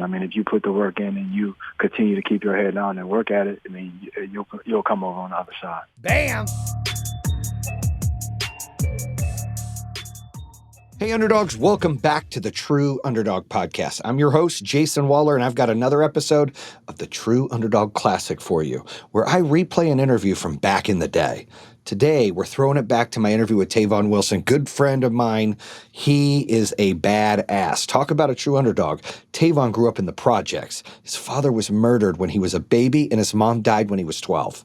I mean, if you put the work in and you continue to keep your head down and work at it, I mean, you'll come over on the other side. Bam! Hey, Underdogs, welcome back to the True Underdog Podcast. I'm your host, Jayson Waller, and I've got another episode of the True Underdog Classic for you, where I replay an interview from back in the day. Today, we're throwing it back to my interview with Tavon Wilson, good friend of mine. He is a badass. Talk about a true underdog. Tavon grew up in the projects. His father was murdered when he was a baby, and his mom died when he was 12.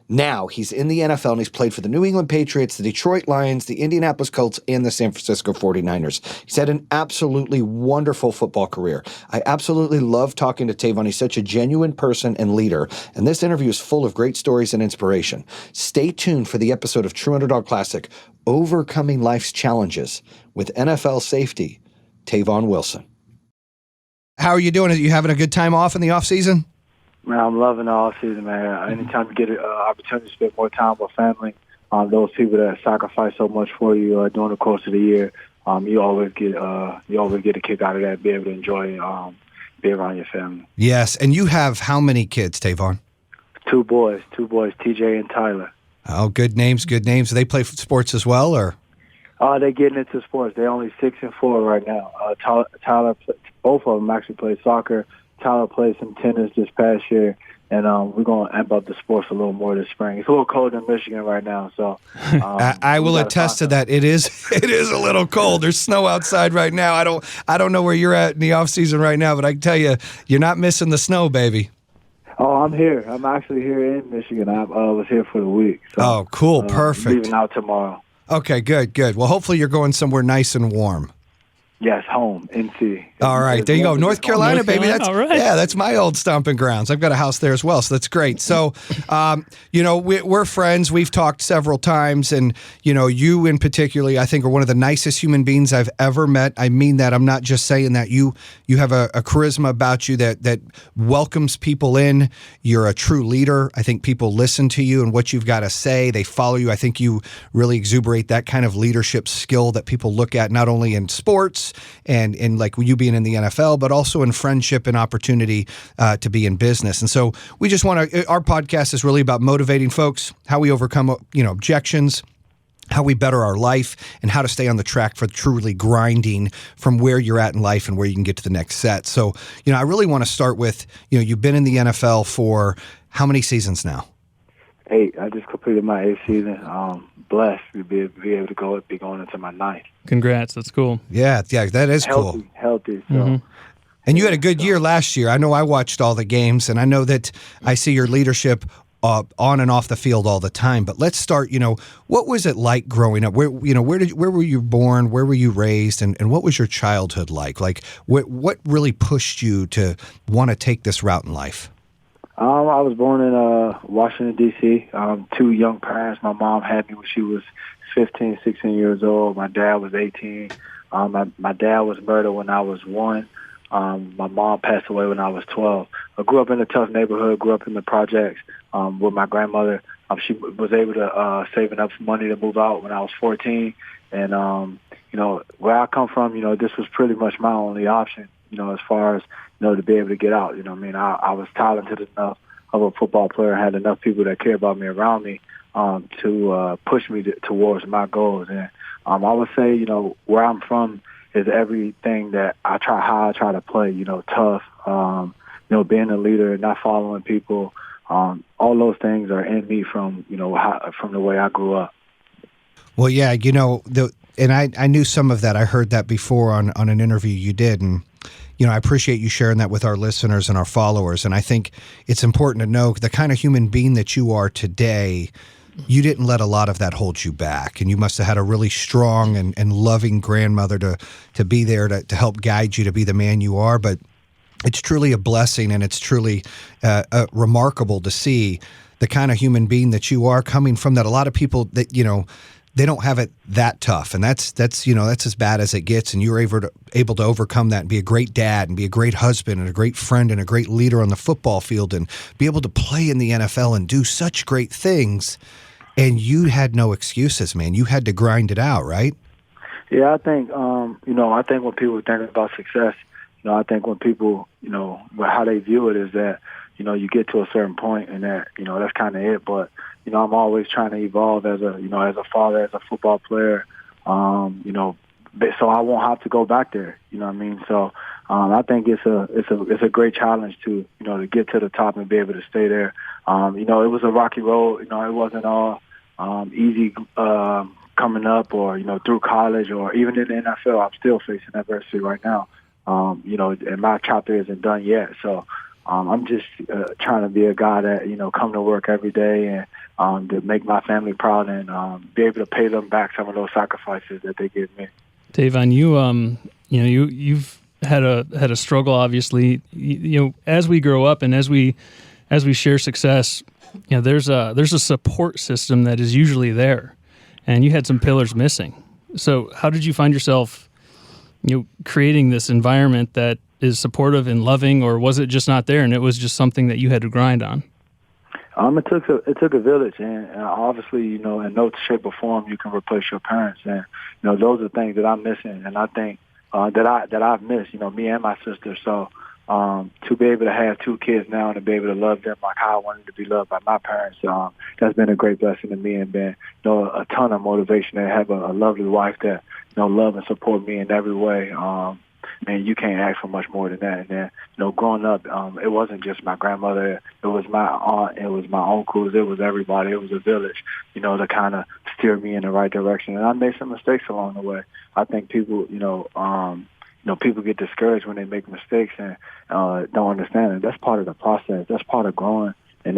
Now he's in the NFL and he's played for the New England Patriots, the Detroit Lions, the Indianapolis Colts, and the San Francisco 49ers. He's had an absolutely wonderful football career. I absolutely love talking to Tavon. He's such a genuine person and leader, and this interview is full of great stories and inspiration. Stay tuned for the episode of True Underdog Classic, Overcoming Life's Challenges, with NFL safety, Tavon Wilson. How are you doing? Are you having a good time off in the off season? Man, I'm loving the off season, man. Anytime you get an opportunity to spend more time with family, those people that sacrifice so much for you during the course of the year, you always get a kick out of that. Be able to enjoy, be around your family. Yes, and you have how many kids, Tavon? Two boys, TJ and Tyler. Oh, good names, good names. Do they play sports as well, or? They're getting into sports. They're only 6 and 4 right now. Tyler, both of them actually play soccer. Tyler played some tennis this past year, and we're going to amp up the sports a little more this spring. It's a little cold in Michigan right now, so I will attest to that. It is a little cold. There's snow outside right now. I don't know where you're at in the off season right now, but I can tell you, you're not missing the snow, baby. Oh, I'm here. I'm actually here in Michigan. I was here for the week. So, oh, cool, perfect. Leaving out tomorrow. Okay, good. Well, hopefully you're going somewhere nice and warm. Yes, home, NC. All right, there you go. North Carolina, baby. That's all right. Yeah, that's my old stomping grounds. I've got a house there as well, so that's great. So, we're friends. We've talked several times, and, you in particular, I think, are one of the nicest human beings I've ever met. I mean that. I'm not just saying that. You have a charisma about you that welcomes people in. You're a true leader. I think people listen to you and what you've got to say. They follow you. I think you really exuberate that kind of leadership skill that people look at, not only in sports, and in like you being in the NFL, but also in friendship and opportunity to be in business. And so we just want to, our podcast is really about motivating folks, how we overcome, objections, how we better our life, and how to stay on the track for truly grinding from where you're at in life and where you can get to the next set. So, I really want to start with, you've been in the NFL for how many seasons now? 8. I just completed my 8th season. Blessed to be able to be going into my 9th. Congrats, that's cool. Yeah, that is cool. Healthy. So. Mm-hmm. And you had a good year last year. I know I watched all the games, and I know that I see your leadership on and off the field all the time. But let's start. What was it like growing up? Where were you born? Where were you raised? And what was your childhood like? Like, what really pushed you to want to take this route in life? I was born in Washington, D.C. 2 young parents. My mom had me when she was 15, 16 years old. My dad was 18. My dad was murdered when I was 1. My mom passed away when I was 12. I grew up in a tough neighborhood, grew up in the projects with my grandmother. She was able to save enough money to move out when I was 14. And, where I come from, this was pretty much my only option, as far as, to be able to get out. I was talented enough of a football player, had enough people that care about me around me to push me towards my goals. And I would say, where I'm from is everything that how I try to play, tough, being a leader, not following people. All those things are in me from the way I grew up. Well, yeah, and I knew some of that. I heard that before on an interview you did, and I appreciate you sharing that with our listeners and our followers. And I think it's important to know the kind of human being that you are today. You didn't let a lot of that hold you back, and you must have had a really strong and loving grandmother to be there to help guide you to be the man you are. But it's truly a blessing, and it's truly remarkable to see the kind of human being that you are coming from that. A lot of people that they don't have it that tough, and that's as bad as it gets. And you're able to overcome that and be a great dad and be a great husband and a great friend and a great leader on the football field and be able to play in the NFL and do such great things. And you had no excuses, man. You had to grind it out, right? Yeah, I think I think when people think about success, I think when people, how they view it is that, you get to a certain point and that, that's kind of it. But, I'm always trying to evolve as a father, as a football player, so I won't have to go back there. You know what I mean? So I think it's a great challenge to get to the top and be able to stay there. It was a rocky road. It wasn't all easy coming up or through college or even in the NFL. I'm still facing adversity right now. And my chapter isn't done yet. So I'm just trying to be a guy that come to work every day and to make my family proud and be able to pay them back some of those sacrifices that they give me. Tavon, you've had a struggle, obviously. As we grow up and as we share success, there's a support system that is usually there, and you had some pillars missing. So, how did you find yourself, creating this environment that is supportive and loving, or was it just not there and it was just something that you had to grind on? It took a village, and obviously, in no shape or form you can replace your parents, and those are things that I'm missing, and I think that I've missed, me and my sister. So to be able to have two kids now and to be able to love them like how I wanted to be loved by my parents, that's been a great blessing to me and been a ton of motivation to have a lovely wife that love and support me in every way. And you can't ask for much more than that. And then, growing up, it wasn't just my grandmother. It was my aunt. It was my uncles. It was everybody. It was a village, to kind of steer me in the right direction. And I made some mistakes along the way. I think people, people get discouraged when they make mistakes and don't understand it. That's part of the process. That's part of growing and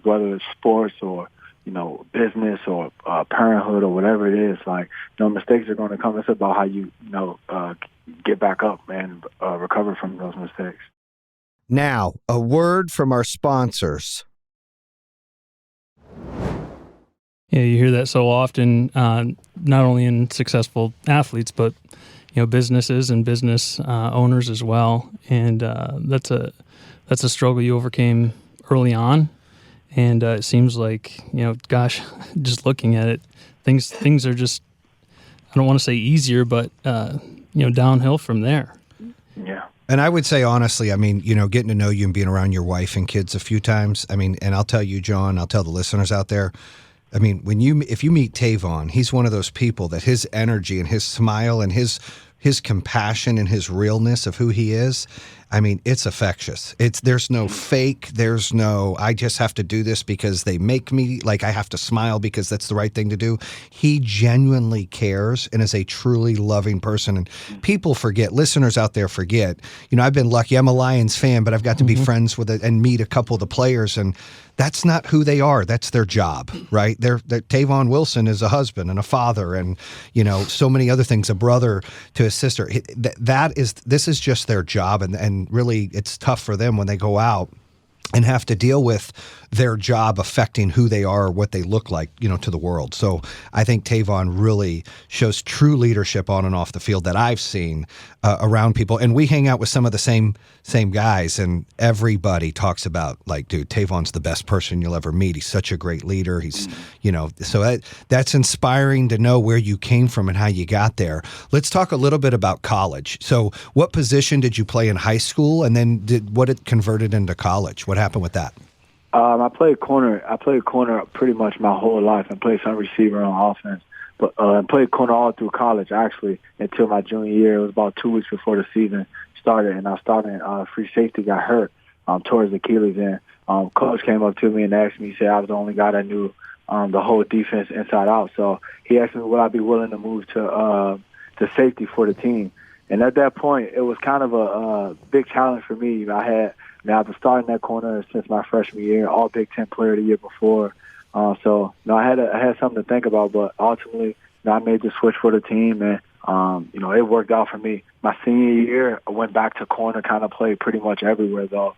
whether it's sports or business or parenthood or whatever it is, like, mistakes are going to come. It's about how you, get back up and recover from those mistakes. Now, a word from our sponsors. Yeah, you hear that so often, not only in successful athletes, but businesses and business owners as well. And that's a struggle you overcame early on. And it seems like, gosh, just looking at it, things are just, I don't want to say easier, but, downhill from there. Yeah. And I would say, honestly, getting to know you and being around your wife and kids a few times, and I'll tell you, John, I'll tell the listeners out there, if you meet Tavon, he's one of those people that his energy and his smile and his compassion and his realness of who he is, it's infectious. There's no fake. There's no, I just have to do this because they make me, like I have to smile because that's the right thing to do. He genuinely cares and is a truly loving person. And people forget, listeners out there forget, I've been lucky. I'm a Lions fan, but I've got to be friends with it and meet a couple of the players, and that's not who they are. That's their job, right? Tavon Wilson is a husband and a father and, so many other things, a brother to his sister. This is just their job. And really it's tough for them when they go out and have to deal with their job affecting who they are, what they look like, to the world. So I think Tavon really shows true leadership on and off the field that I've seen around people. And we hang out with some of the same guys, and everybody talks about, like, dude, Tavon's the best person you'll ever meet. He's such a great leader. He's, so that's inspiring to know where you came from and how you got there. Let's talk a little bit about college. So what position did you play in high school, and then what it converted into college? What happened with that? I played corner. Pretty much my whole life and played some receiver on offense. But I played corner all through college, actually, until my junior year. It was about 2 weeks before the season started, and I started free safety, got hurt towards Achilles. And coach came up to me and asked me, he said I was the only guy that knew the whole defense inside out. So he asked me would I be willing to move to safety for the team. And at that point, it was kind of a big challenge for me. I've been starting that corner since my freshman year, all Big Ten player of the year before. So I had something to think about, but ultimately, I made the switch for the team, and it worked out for me. My senior year, I went back to corner, kind of played pretty much everywhere though.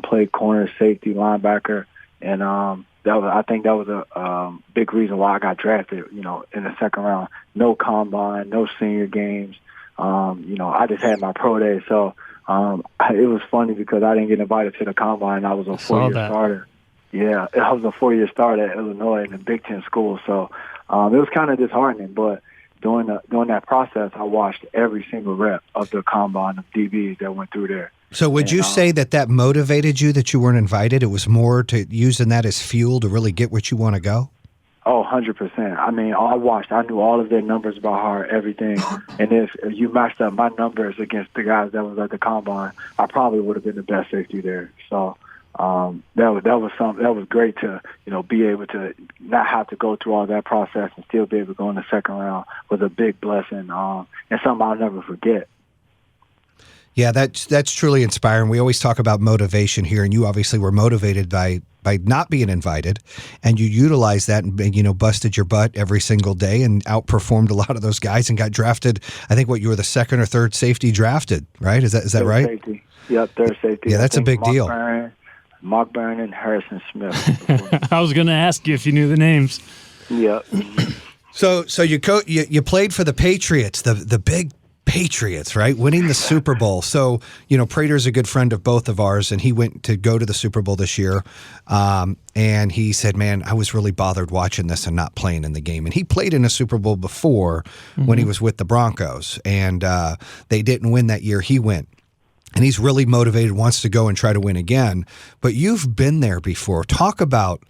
Played corner, safety, linebacker, and I think that was a big reason why I got drafted. In the second round, no combine, no senior games. I just had my pro day, so. It was funny because I didn't get invited to the combine. I was a 4-year starter. Yeah, I was a 4-year starter at Illinois in the Big Ten school. So it was kind of disheartening. But, during that process, I watched every single rep of the combine of DBs that went through there. So would you say that motivated you, that you weren't invited? It was more to using that as fuel to really get what you want to go? Oh, 100%. I mean, I knew all of their numbers by heart, everything. And if you matched up my numbers against the guys that was at the combine, I probably would have been the best safety there. So that was great to, be able to not have to go through all that process and still be able to go in the second round was a big blessing, and something I'll never forget. Yeah, that's truly inspiring. We always talk about motivation here, and you obviously were motivated by not being invited, and you utilized that and busted your butt every single day and outperformed a lot of those guys and got drafted. I think you were the second or third safety drafted, right? Is that third right? Safety. Yep, third safety. Yeah, that's a big deal. Mark Byrne and Harrison Smith. I was going to ask you if you knew the names. Yep. So you played for the Patriots, the big Patriots, right? Winning the Super Bowl. So, Prater's a good friend of both of ours, and he went to go to the Super Bowl this year. And he said, man, I was really bothered watching this and not playing in the game. And he played in a Super Bowl before when he was with the Broncos, and they didn't win that year. He went. And he's really motivated, wants to go and try to win again. But you've been there before. Talk about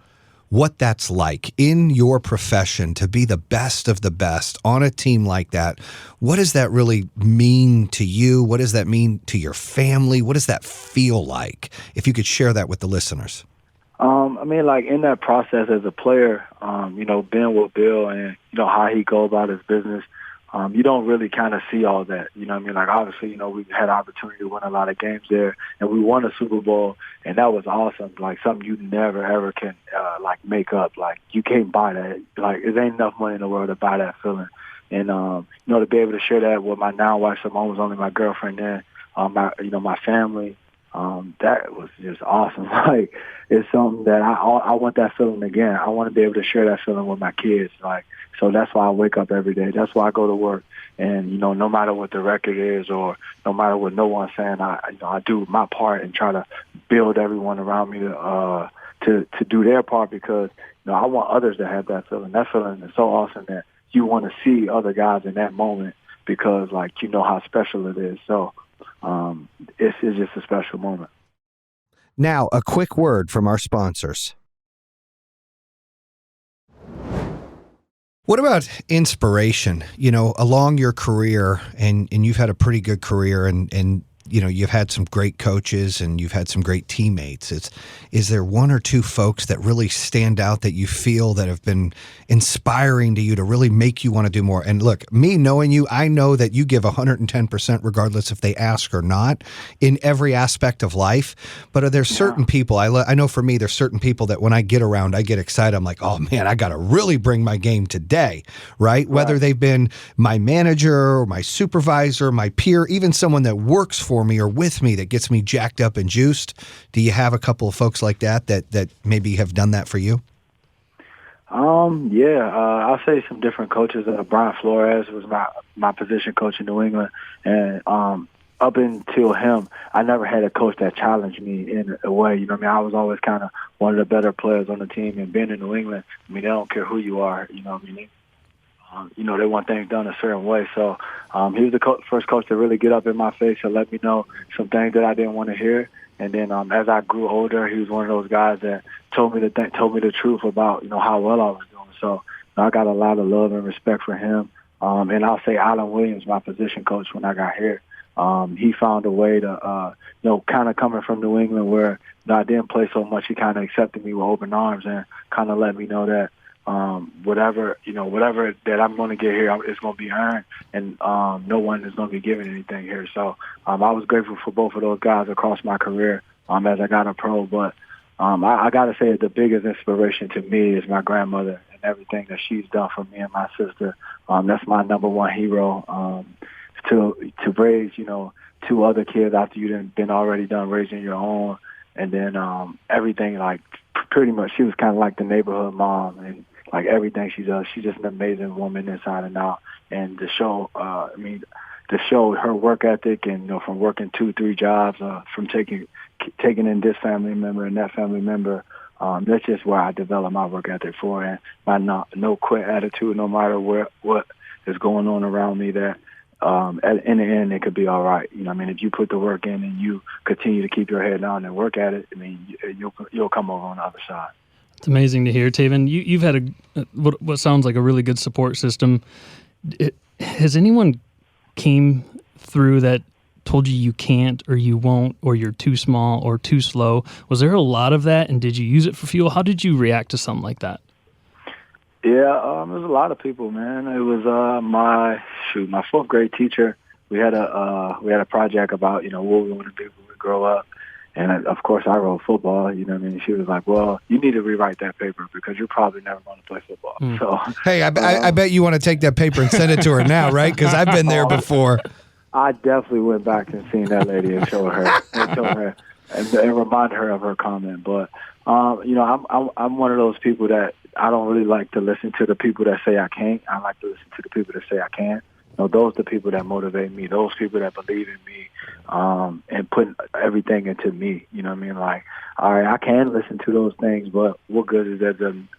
what that's like in your profession to be the best of the best on a team like that. What does that really mean to you? What does that mean to your family? What does that feel like? If you could share that with the listeners. I mean, like in that process as a player, being with Bill and, how he goes about his business, you don't really kind of see all that. You know what I mean? Like, obviously, we've had opportunity to win a lot of games there, and we won a Super Bowl, and that was awesome. Like, something you never, ever can, make up. Like, you can't buy that. Like, there ain't enough money in the world to buy that feeling. And, to be able to share that with my now wife, Simone was only my girlfriend then, my family, that was just awesome. Like, it's something that I want that feeling again. I want to be able to share that feeling with my kids. Like, so that's why I wake up every day. That's why I go to work. And, no matter what the record is or no matter what no one's saying, I do my part and try to build everyone around me to do their part because, I want others to have that feeling. That feeling is so awesome that you want to see other guys in that moment because, how special it is. So it's just a special moment. Now, a quick word from our sponsors. What about inspiration, along your career, and you've had a pretty good career and you've had some great coaches and you've had some great teammates. Is there one or two folks that really stand out that you feel that have been inspiring to you to really make you want to do more? And look, me knowing you, I know that you give 110% regardless if they ask or not in every aspect of life. But are there certain people, I know for me, there's certain people that when I get around, I get excited. I'm like, oh man, I got to really bring my game today, right? Whether they've been my manager or my supervisor, my peer, even someone that works for me or with me that gets me jacked up and juiced. Do you have a couple of folks like that maybe have done that for you? I'll say some different coaches. Brian Flores was my position coach in New England, and up until him, I never had a coach that challenged me in a way. I was always kind of one of the better players on the team, and being in New England, they don't care who you are. They want things done a certain way. So he was the first coach to really get up in my face and let me know some things that I didn't want to hear. And then as I grew older, he was one of those guys that told me the truth about how well I was doing. So I got a lot of love and respect for him. And I'll say Alan Williams, my position coach when I got here. He found a way to, kind of coming from New England where I didn't play so much. He kind of accepted me with open arms and kind of let me know that whatever that I'm going to get here, it's going to be earned, and no one is going to be given anything here. So I was grateful for both of those guys across my career as I got a pro. But I got to say the biggest inspiration to me is my grandmother and everything that she's done for me and my sister. That's my number one hero. To raise, two other kids after you've been already done raising your own, and then everything, like pretty much she was kind of like the neighborhood mom, and like everything she does, she's just an amazing woman inside and out. And to show her work ethic and from working 2-3 jobs, from taking in this family member and that family member, that's just where I develop my work ethic for, and my no quit attitude, no matter what is going on around me that in the end it could be all right. You know what I mean? If you put the work in and you continue to keep your head down and work at it, I mean, you'll come over on the other side. It's amazing to hear, Tavon. You've had what sounds like a really good support system. Has anyone came through that told you can't or you won't or you're too small or too slow? Was there a lot of that, and did you use it for fuel? How did you react to something like that? Yeah, there's a lot of people, man. It was my fourth grade teacher. We had a project about what we want to do when we grow up, and of course I wrote football. You know what I mean? She was like, "Well, you need to rewrite that paper because you're probably never going to play football." So hey, I bet you want to take that paper and send it to her now, right? Because I've been there before. I definitely went back and seen that lady and showed her and remind her of her comment. But I'm one of those people that I don't really like to listen to the people that say I can't. I like to listen to the people that say I can. Those are the people that motivate me. Those people that believe in me and put everything into me. You know what I mean? Like, all right, I can listen to those things, but what good is that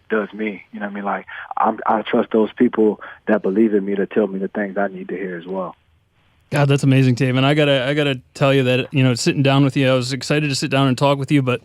does me? You know what I mean? Like, I trust those people that believe in me to tell me the things I need to hear as well. God, that's amazing, Tavon. I gotta tell you that sitting down with you, I was excited to sit down and talk with you, but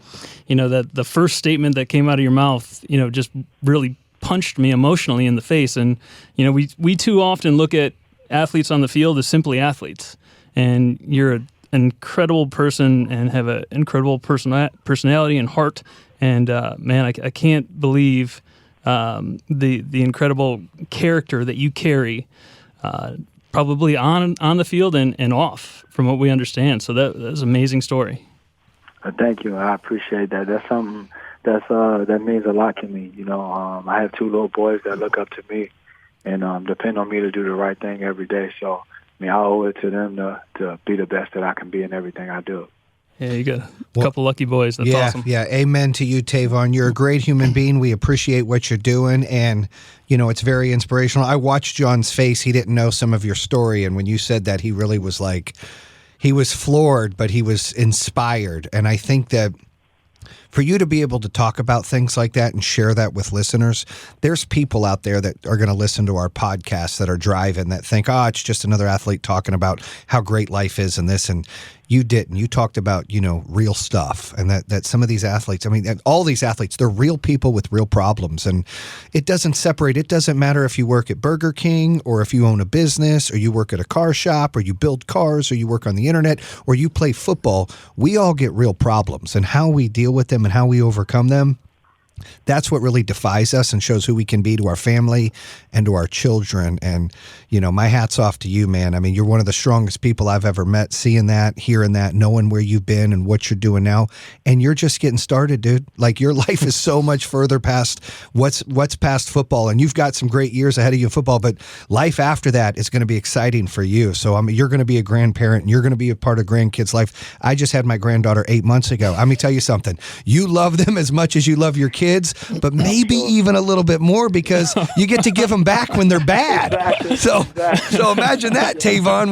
that the first statement that came out of your mouth, just really punched me emotionally in the face. And we too often look at athletes on the field as simply athletes, and you're an incredible person and have an incredible personality and heart. And man, I can't believe the incredible character that you carry. Probably on the field and off, from what we understand. So that's an amazing story. Thank you. I appreciate that. That's something that means a lot to me. I have two little boys that look up to me and depend on me to do the right thing every day. So, I owe it to them to be the best that I can be in everything I do. Yeah, you got a couple lucky boys. That's awesome. Yeah, amen to you, Tavon. You're a great human being. We appreciate what you're doing, and it's very inspirational. I watched John's face. He didn't know some of your story, and when you said that, he really was he was floored, but he was inspired. And I think that for you to be able to talk about things like that and share that with listeners, there's people out there that are going to listen to our podcast that are driving that think, it's just another athlete talking about how great life is and this. And you didn't. You talked about, real stuff, and that some of these athletes, all these athletes, they're real people with real problems, and it doesn't separate. It doesn't matter if you work at Burger King or if you own a business or you work at a car shop or you build cars or you work on the internet or you play football. We all get real problems, and how we deal with them and how we overcome them, that's what really defies us and shows who we can be to our family and to our children. And, my hat's off to you, man. You're one of the strongest people I've ever met, seeing that, hearing that, knowing where you've been and what you're doing now. And you're just getting started, dude. Like, your life is so much further past what's past football. And you've got some great years ahead of you in football, but life after that is going to be exciting for you. So, you're going to be a grandparent and you're going to be a part of grandkids' life. I just had my granddaughter 8 months ago. Let me tell you something. You love them as much as you love your kids, but maybe even a little bit more because you get to give them back when they're bad. Exactly. So imagine that, Tavon,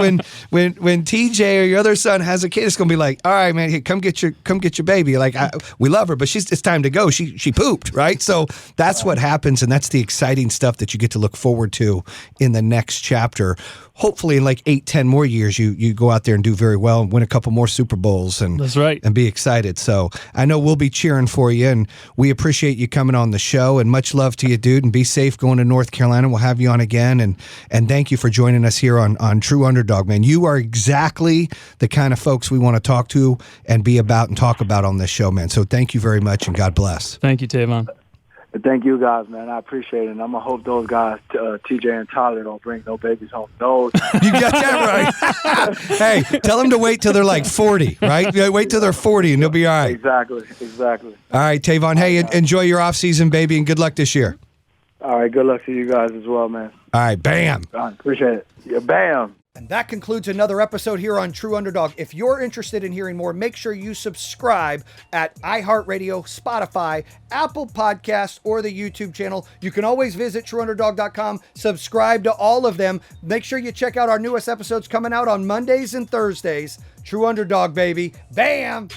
when TJ or your other son has a kid, it's gonna be like, all right, man, here, come get your baby. Like, we love her, but it's time to go. She pooped, right? So that's what happens, and that's the exciting stuff that you get to look forward to in the next chapter. Hopefully in like 8-10 more years, you go out there and do very well and win a couple more Super Bowls and that's right, and be excited. So I know we'll be cheering for you, and we appreciate you coming on the show, and much love to you, dude, and be safe going to North Carolina. We'll have you on again, and thank you for joining us here on True Underdog, man. You are exactly the kind of folks we want to talk to and be about and talk about on this show, man. So thank you very much, and God bless. Thank you, Tavon. Thank you, guys, man. I appreciate it. And I'm going to hope those guys, TJ and Tyler, don't bring no babies home. No. You got that right. Hey, tell them to wait till they're like 40, right? Wait till they're 40 and they'll be all right. Exactly. All right, Tavon. Hey, enjoy your off season, baby, and good luck this year. All right, good luck to you guys as well, man. All right, bam. Appreciate it. Yeah, bam. And that concludes another episode here on True Underdog. If you're interested in hearing more, make sure you subscribe at iHeartRadio, Spotify, Apple Podcasts, or the YouTube channel. You can always visit TrueUnderdog.com, subscribe to all of them. Make sure you check out our newest episodes coming out on Mondays and Thursdays. True Underdog, baby. Bam!